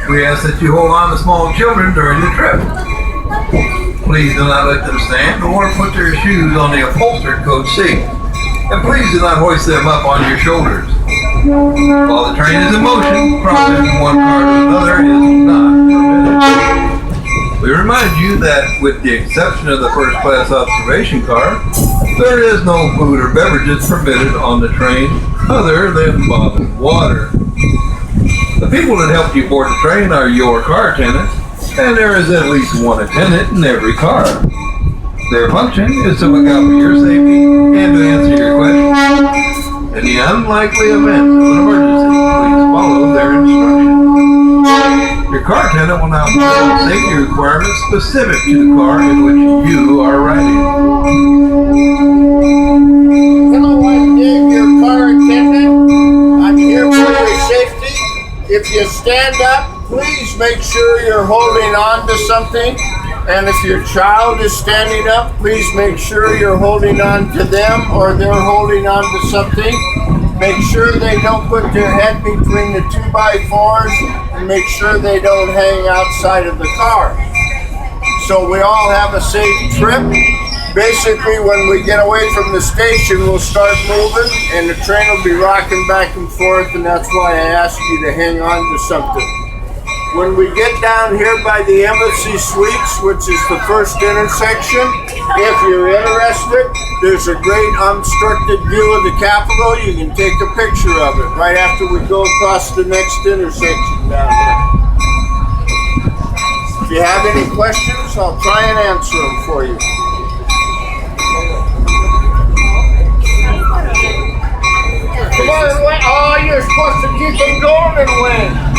We ask that you hold on to small children during the trip. Please do not let them stand or put their shoes on the upholstered coach seat. And please do not hoist them up on your shoulders. While the train is in motion, crossing from one car to another is not permitted. We remind you that with the exception of the first class observation car, there is no food or beverages permitted on the train other than bottled water. The people that help you board the train are your car attendants, and there is at least one attendant in every car. Their function is to look out for your safety and to answer your questions. In the unlikely event of an emergency, please follow their instructions. Your car attendant will now follow safety requirements specific to the car in which you are riding. Hello, I'm Dave, your car attendant. I'm here for your safety. If you stand up, please make sure you're holding on to something. And if your child is standing up, please make sure you're holding on to them or they're holding on to something. Make sure they don't put their head between the 2x4s and make sure they don't hang outside of the car. So we all have a safe trip. Basically, when we get away from the station, we'll start moving and the train will be rocking back and forth, and that's why I asked you to hang on to something. When we get down here by the Embassy Suites, which is the first intersection, if you're interested, there's a great unobstructed view of the Capitol. You can take a picture of it right after we go across the next intersection down there. If you have any questions, I'll try and answer them for you. Come on, wait. Oh, you're supposed to keep them going and win.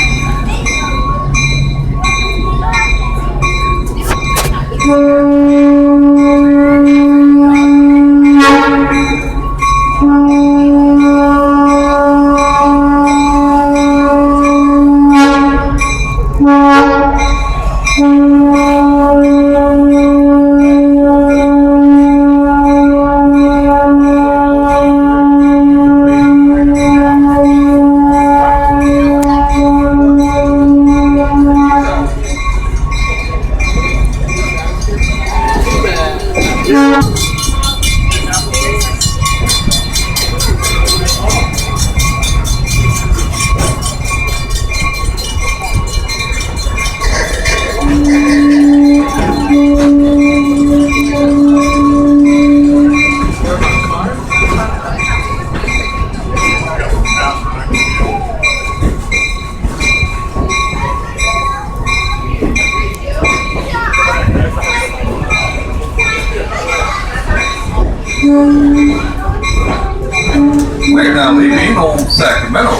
We're now leaving old Sacramento,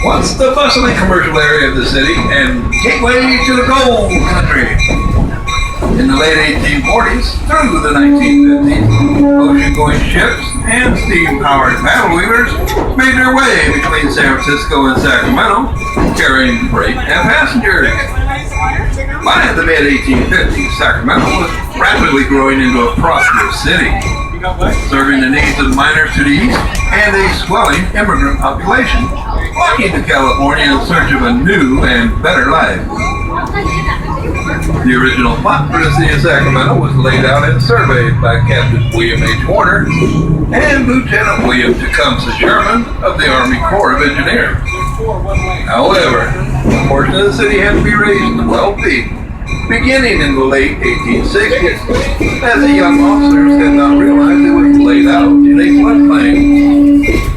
once the bustling commercial area of the city and gateway to the gold country. In the late 1840s through the 1950s, ocean-going ships and steam-powered paddle wheelers made their way between San Francisco and Sacramento, carrying freight and passengers. By the mid-1850s, Sacramento was rapidly growing into a prosperous city, serving the needs of miners to the east and a swelling immigrant population, flocking to California in search of a new and better life. The original plot for the city of Sacramento was laid out and surveyed by Captain William H. Warner and Lieutenant William Tecumseh Sherman of the Army Corps of Engineers. However, a portion of the city had to be raised to 12 feet, beginning in the late 1860s, as the young officers had not realized it was laid out in a floodplain.